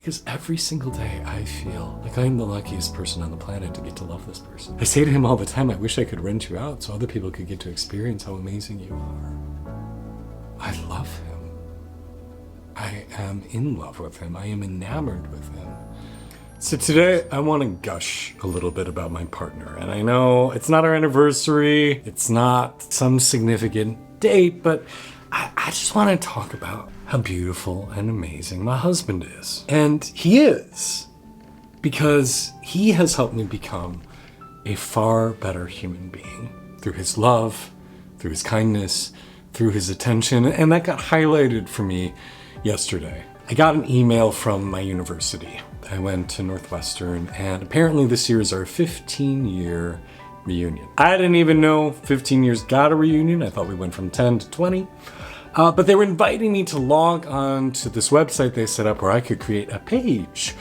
Because every single day I feel like I'm the luckiest person on the planet to get to love this person. I say to him all the time, I wish I could rent you out so other people could get to experience how amazing you are. I love him. I am in love with him. I am enamored with him. So today I want to gush a little bit about my partner. And I know it's not our anniversary, it's not some significant date, but I just want to talk about how beautiful and amazing my husband is. And he is, because he has helped me become a far better human being through his love, through his kindness, through his attention, and that got highlighted for me yesterday. I got an email from my university. I went to Northwestern, and apparently this year is our 15-year reunion. I didn't even know 15 years got a reunion. I thought we went from 10 to 20. But they were inviting me to log on to this website they set up where I could create a page,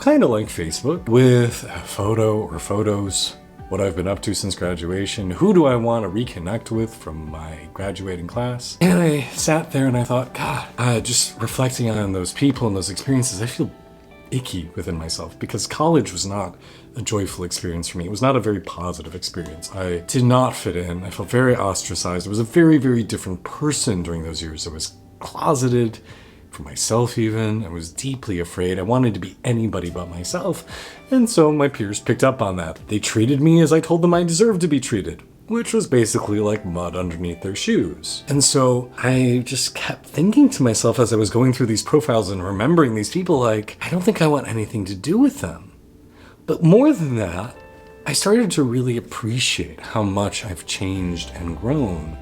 kind of like Facebook, with a photo or photos, what I've been up to since graduation, who do I want to reconnect with from my graduating class. And I sat there and I thought, God, just reflecting on those people and those experiences, I feel icky within myself because college was not a joyful experience for me. It was not a very positive experience. I did not fit in. I felt very ostracized. I was a very, very different person during those years. I was closeted for myself even. I was deeply afraid. I wanted to be anybody but myself. And so my peers picked up on that. They treated me as I told them I deserved to be treated, which was basically like mud underneath their shoes. And so I just kept thinking to myself as I was going through these profiles and remembering these people, like, I don't think I want anything to do with them. But more than that, I started to really appreciate how much I've changed and grown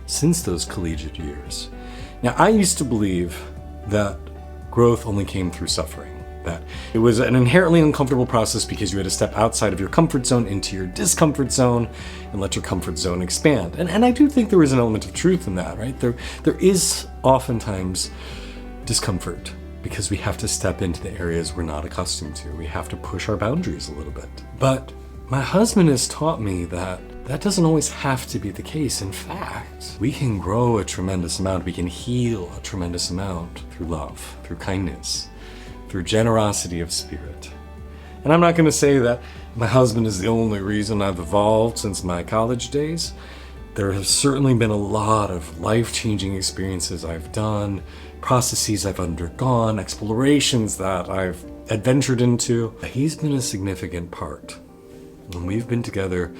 since those collegiate years. Now, I used to believe that growth only came through suffering, that it was an inherently uncomfortable process because you had to step outside of your comfort zone into your discomfort zone and let your comfort zone expand. And I do think there is an element of truth in that, right? There is oftentimes discomfort because we have to step into the areas we're not accustomed to. We have to push our boundaries a little bit. But my husband has taught me that that doesn't always have to be the case. In fact, we can grow a tremendous amount. We can heal a tremendous amount through love, through kindness, through generosity of spirit. And I'm not going to say that my husband is the only reason I've evolved since my college days. There have certainly been a lot of life-changing experiences I've done, processes I've undergone, explorations that I've adventured into. He's been a significant part. And we've been together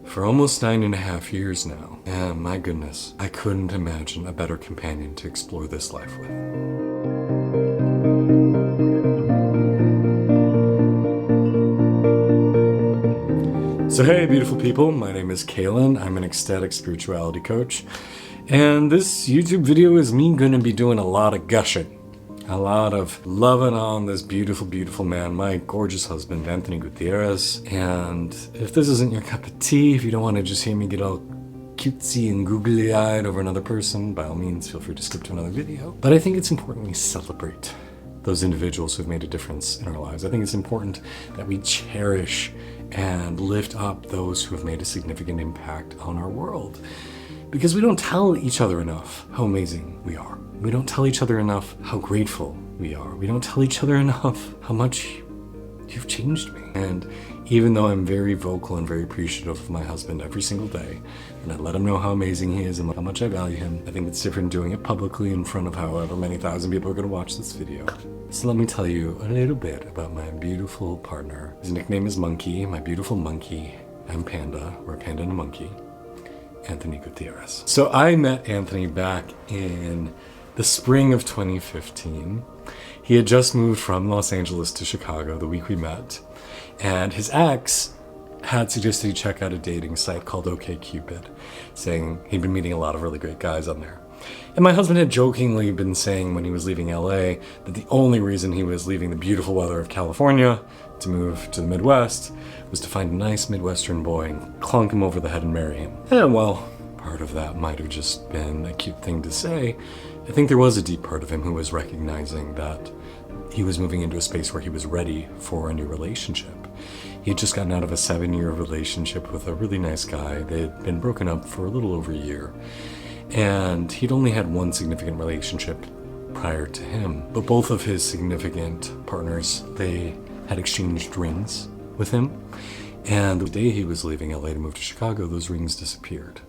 for almost 9.5 years now. And my goodness, I couldn't imagine a better companion to explore this life with. So hey, beautiful people, my name is Kaelan. I'm an ecstatic spirituality coach. And this YouTube video is me gonna be doing a lot of gushing. A lot of loving on this beautiful, beautiful man, my gorgeous husband, Anthony Gutierrez. And if this isn't your cup of tea, if you don't want to just hear me get all cutesy and googly-eyed over another person, by all means, feel free to skip to another video. But I think it's important we celebrate those individuals who've made a difference in our lives. I think it's important that we cherish and lift up those who have made a significant impact on our world. Because we don't tell each other enough how amazing we are. We don't tell each other enough how grateful we are. We don't tell each other enough how much you've changed me. And even though I'm very vocal and very appreciative of my husband every single day, and I let him know how amazing he is and how much I value him, I think it's different doing it publicly in front of however many thousand people are going to watch this video. So let me tell you a little bit about my beautiful partner. His nickname is Monkey, my beautiful monkey. I'm Panda, or Panda and a Monkey. Anthony Gutierrez. So I met Anthony back in the spring of 2015. He had just moved from Los Angeles to Chicago the week we met, and his ex had suggested he check out a dating site called OkCupid, saying he'd been meeting a lot of really great guys on there. And my husband had jokingly been saying when he was leaving LA that the only reason he was leaving the beautiful weather of California to move to the Midwest was to find a nice Midwestern boy and clunk him over the head and marry him. And well, part of that might have just been a cute thing to say. I think there was a deep part of him who was recognizing that he was moving into a space where he was ready for a new relationship. He had just gotten out of a 7-year relationship with a really nice guy. They had been broken up for a little over a year. And he'd only had one significant relationship prior to him. But both of his significant partners, they had exchanged rings with him. And the day he was leaving LA to move to Chicago, those rings disappeared.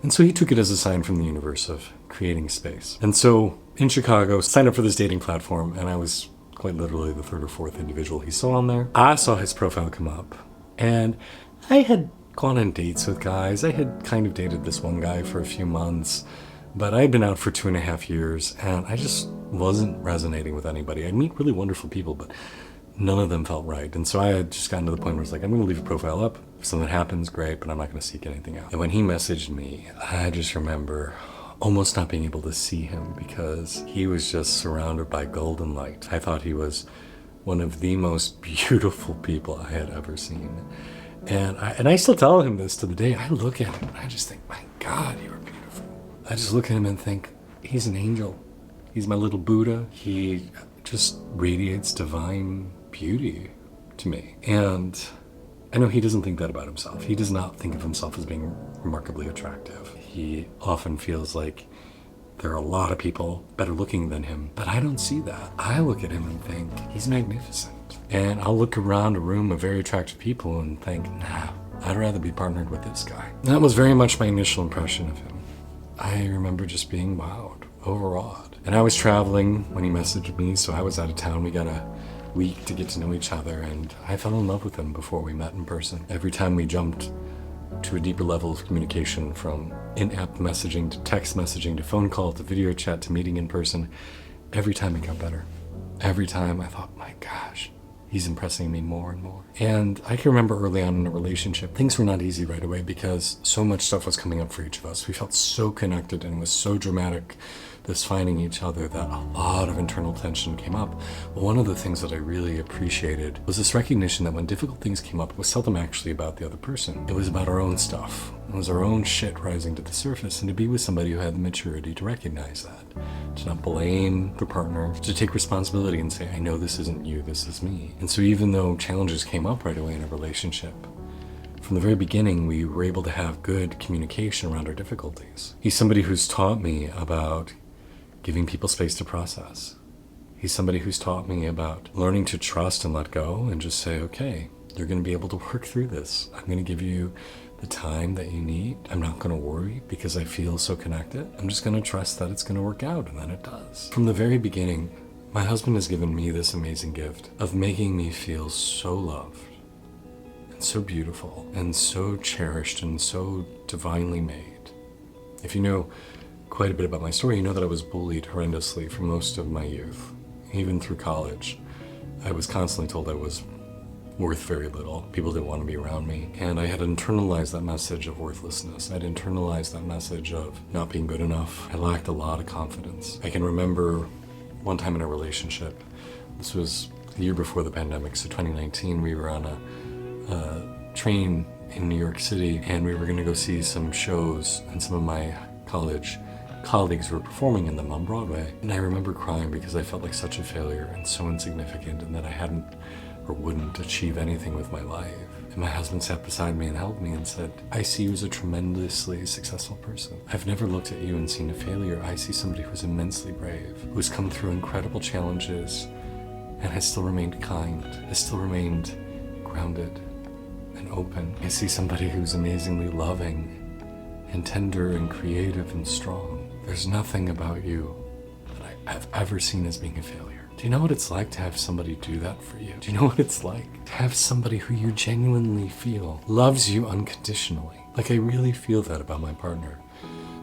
And so he took it as a sign from the universe of creating space. And so in Chicago, signed up for this dating platform, and I was quite literally the third or fourth individual he saw on there. I saw his profile come up, and I had gone on dates with guys. I had kind of dated this one guy for a few months, but I had been out for 2.5 years, and I just wasn't resonating with anybody. I'd meet really wonderful people, but none of them felt right. And so I had just gotten to the point where it's like, I'm going to leave a profile up. If something happens, great, but I'm not going to seek anything out. And when he messaged me, I just remember almost not being able to see him because he was just surrounded by golden light. I thought he was one of the most beautiful people I had ever seen. And I still tell him this to the day. I look at him and I just think, my God, you are beautiful. I just look at him and think, he's an angel. He's my little Buddha. He just radiates divine beauty to me. And I know he doesn't think that about himself. He does not think of himself as being remarkably attractive. He often feels like there are a lot of people better looking than him, but I don't see that. I look at him and think, he's magnificent. And I'll look around a room of very attractive people and think, nah, I'd rather be partnered with this guy. And that was very much my initial impression of him. I remember just being wowed, overawed. And I was traveling when he messaged me, so I was out of town. We got a week to get to know each other, and I fell in love with him before we met in person. Every time we jumped to a deeper level of communication, from in-app messaging to text messaging to phone call to video chat to meeting in person, every time it got better. Every time I thought, my gosh, he's impressing me more and more. And I can remember early on in a relationship, things were not easy right away because so much stuff was coming up for each of us. We felt so connected and it was so dramatic, this finding each other, that a lot of internal tension came up. But one of the things that I really appreciated was this recognition that when difficult things came up, it was seldom actually about the other person. It was about our own stuff. It was our own shit rising to the surface, and to be with somebody who had the maturity to recognize that, to not blame the partner, to take responsibility and say, I know this isn't you, this is me. And so even though challenges came up right away in a relationship, from the very beginning, we were able to have good communication around our difficulties. He's somebody who's taught me about giving people space to process. He's somebody who's taught me about learning to trust and let go and just say, okay, you're going to be able to work through this. I'm going to give you the time that you need. I'm not going to worry because I feel so connected. I'm just going to trust that it's going to work out, and then it does. From the very beginning, my husband has given me this amazing gift of making me feel so loved and so beautiful and so cherished and so divinely made. If you know quite a bit about my story, you know that I was bullied horrendously for most of my youth. Even through college, I was constantly told I was worth very little. People didn't want to be around me. And I had internalized that message of worthlessness. I'd internalized that message of not being good enough. I lacked a lot of confidence. I can remember one time in a relationship, this was the year before the pandemic, so 2019, we were on a train in New York City, and we were going to go see some shows, and some of my college colleagues were performing in them on Broadway. And I remember crying because I felt like such a failure and so insignificant, and that I hadn't or wouldn't achieve anything with my life. And my husband sat beside me and held me and said, I see you as a tremendously successful person. I've never looked at you and seen a failure. I see somebody who's immensely brave, who's come through incredible challenges and has still remained kind, has still remained grounded and open. I see somebody who's amazingly loving and tender and creative and strong. There's nothing about you that I've ever seen as being a failure. Do you know what it's like to have somebody do that for you? Do you know what it's like to have somebody who you genuinely feel loves you unconditionally? Like, I really feel that about my partner.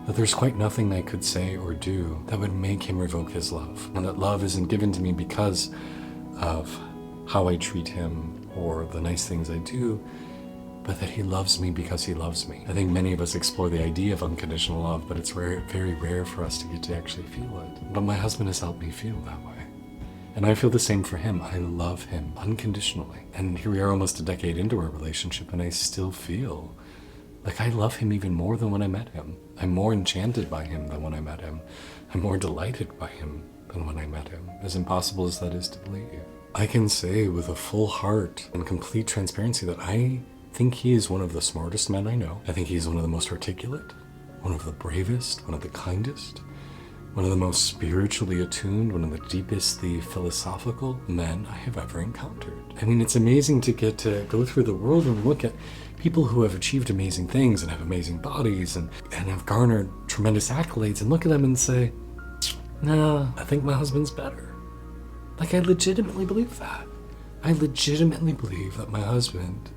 That there's quite nothing I could say or do that would make him revoke his love. And that love isn't given to me because of how I treat him or the nice things I do, but that he loves me because he loves me. I think many of us explore the idea of unconditional love, but it's very rare for us to get to actually feel it. But my husband has helped me feel that way. And I feel the same for him. I love him unconditionally. And here we are almost a decade into our relationship, and I still feel like I love him even more than when I met him. I'm more enchanted by him than when I met him. I'm more delighted by him than when I met him, as impossible as that is to believe. I can say with a full heart and complete transparency that I think he is one of the smartest men I know. I think he's one of the most articulate, one of the bravest, one of the kindest, one of the most spiritually attuned, one of the deepest, the philosophical men I have ever encountered. I mean, it's amazing to get to go through the world and look at people who have achieved amazing things and have amazing bodies and have garnered tremendous accolades and look at them and say, nah, I think my husband's better. Like, I legitimately believe that. I legitimately believe that my husband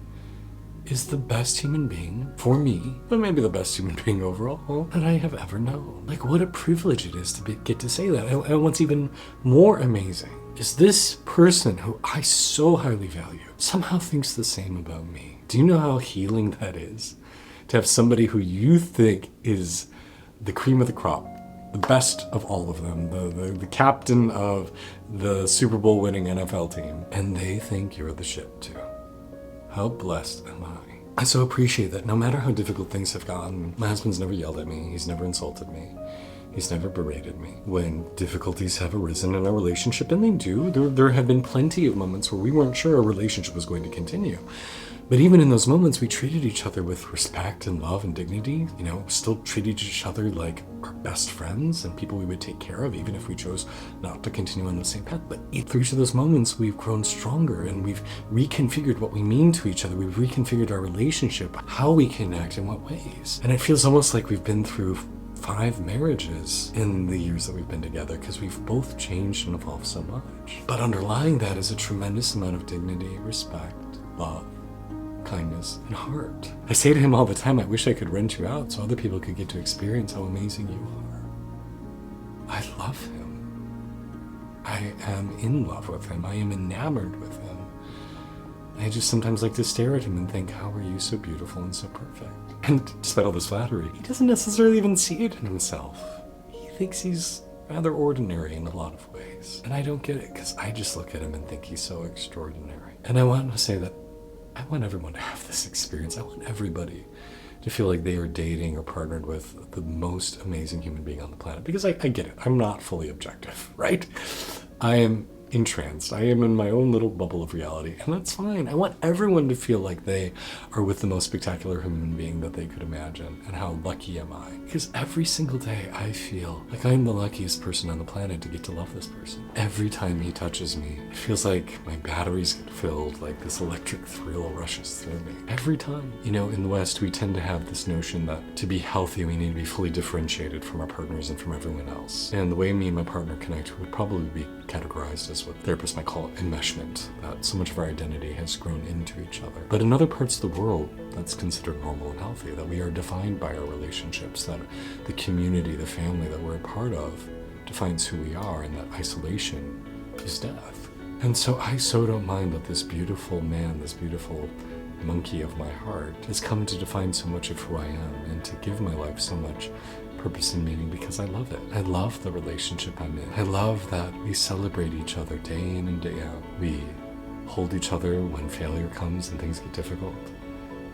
is the best human being for me, but maybe the best human being overall that I have ever known. Like, what a privilege it is to get to say that. And what's even more amazing is this person who I so highly value somehow thinks the same about me. Do you know how healing that is? To have somebody who you think is the cream of the crop, the best of all of them, the captain of the Super Bowl winning NFL team, and they think you're the shit too. How blessed am I? I so appreciate that no matter how difficult things have gotten, my husband's never yelled at me, he's never insulted me, he's never berated me. When difficulties have arisen in our relationship, and they do, there have been plenty of moments where we weren't sure our relationship was going to continue. But even in those moments, we treated each other with respect and love and dignity, still treated each other like our best friends and people we would take care of, even if we chose not to continue on the same path. But through each of those moments, we've grown stronger and we've reconfigured what we mean to each other. We've reconfigured our relationship, how we connect, in what ways. And it feels almost like we've been through 5 marriages in the years that we've been together because we've both changed and evolved so much. But underlying that is a tremendous amount of dignity, respect, love, kindness, and heart. I say to him all the time, I wish I could rent you out so other people could get to experience how amazing you are. I love him. I am in love with him. I am enamored with him. I just sometimes like to stare at him and think, how are you so beautiful and so perfect? And despite all this flattery, he doesn't necessarily even see it in himself. He thinks he's rather ordinary in a lot of ways. And I don't get it because I just look at him and think he's so extraordinary. And I want to say that I want everyone to have this experience. I want everybody to feel like they are dating or partnered with the most amazing human being on the planet. Because I get it. I'm not fully objective, right? I am entranced. I am in my own little bubble of reality, and that's fine. I want everyone to feel like they are with the most spectacular human being that they could imagine, and how lucky am I? Because every single day I feel like I'm the luckiest person on the planet to get to love this person. Every time he touches me, it feels like my batteries get filled, like this electric thrill rushes through me. Every time. In the West, we tend to have this notion that to be healthy, we need to be fully differentiated from our partners and from everyone else. And the way me and my partner connect would probably be categorized as what therapists might call enmeshment, that so much of our identity has grown into each other. But in other parts of the world, that's considered normal and healthy, that we are defined by our relationships, that the community, the family that we're a part of defines who we are, and that isolation is death. And so I so don't mind that this beautiful man, this beautiful monkey of my heart, has come to define so much of who I am and to give my life so much purpose and meaning because I love it. I love the relationship I'm in. I love that we celebrate each other day in and day out. We hold each other when failure comes and things get difficult.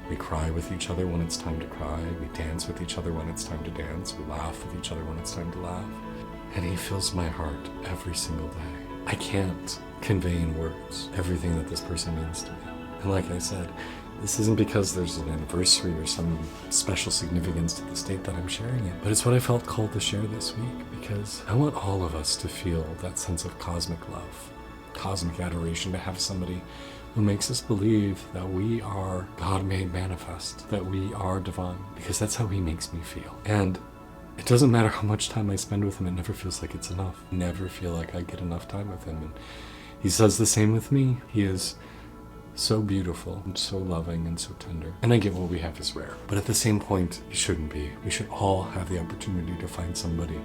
We cry with each other when it's time to cry. We dance with each other when it's time to dance. We laugh with each other when it's time to laugh. And he fills my heart every single day. I can't convey in words everything that this person means to me. And like I said, this isn't because there's an anniversary or some special significance to the state that I'm sharing it, but it's what I felt called to share this week because I want all of us to feel that sense of cosmic love, cosmic adoration, to have somebody who makes us believe that we are God made manifest, that we are divine, because that's how he makes me feel. And it doesn't matter how much time I spend with him, it never feels like it's enough. I never feel like I get enough time with him. And he says the same with me. He is so beautiful and so loving and so tender. And I get what we have is rare. But at the same point, it shouldn't be. We should all have the opportunity to find somebody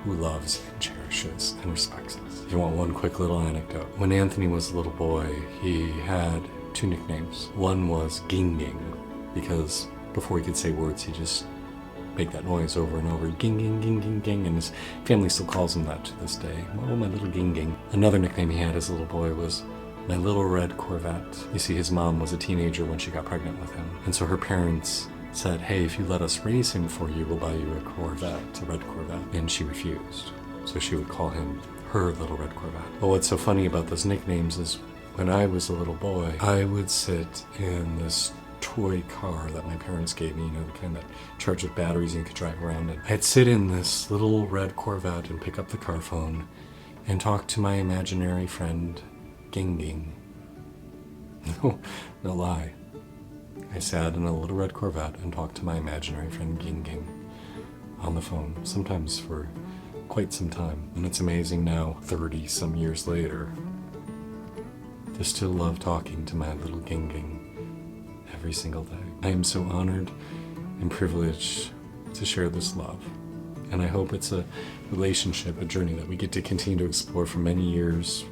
who loves and cherishes and respects us. If you want one quick little anecdote, when Anthony was a little boy, he had 2 nicknames. One was Ging Ging, because before he could say words, he just make that noise over and over, ging, ging, ging, ging, ging, and his family still calls him that to this day. Oh, my little Ging Ging. Another nickname he had as a little boy was my little red Corvette. You see, his mom was a teenager when she got pregnant with him, and so her parents said, hey, if you let us raise him for you, we'll buy you a Corvette, a red Corvette. And she refused. So she would call him her little red Corvette. But what's so funny about those nicknames is when I was a little boy, I would sit in this toy car that my parents gave me, you know, the kind that charged with batteries and you could drive around in. I'd sit in this little red Corvette and pick up the car phone and talk to my imaginary friend, Ging Ging. No lie. I sat in a little red Corvette and talked to my imaginary friend, Ging Ging, on the phone, sometimes for quite some time. And it's amazing now, 30 some years later, to still love talking to my little Ging Ging every single day. I am so honored and privileged to share this love. And I hope it's a relationship, a journey that we get to continue to explore for many years,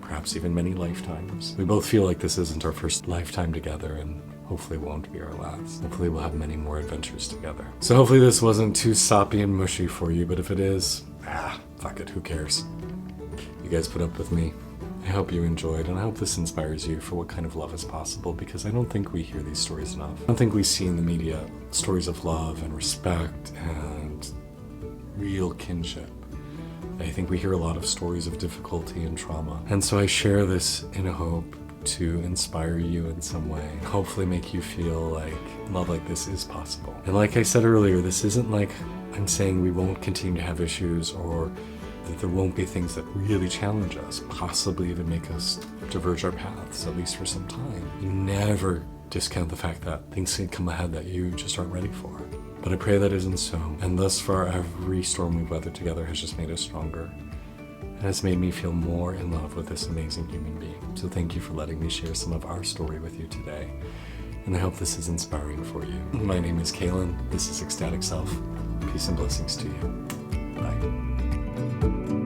perhaps even many lifetimes. We both feel like this isn't our first lifetime together, and hopefully won't be our last. Hopefully we'll have many more adventures together. So hopefully this wasn't too soppy and mushy for you, but if it is, fuck it, who cares? You guys put up with me. I hope you enjoyed, and I hope this inspires you for what kind of love is possible, because I don't think we hear these stories enough. I don't think we see in the media stories of love and respect and real kinship. I think we hear a lot of stories of difficulty and trauma. And so I share this in a hope to inspire you in some way, hopefully make you feel like love like this is possible. And like I said earlier, this isn't like I'm saying we won't continue to have issues or that there won't be things that really challenge us, possibly even make us diverge our paths, at least for some time. You never discount the fact that things can come ahead that you just aren't ready for. But I pray that isn't so. And thus far, every storm we've weathered together has just made us stronger. And has made me feel more in love with this amazing human being. So thank you for letting me share some of our story with you today. And I hope this is inspiring for you. My name is Kaelan. This is Ecstatic Self. Peace and blessings to you. Bye.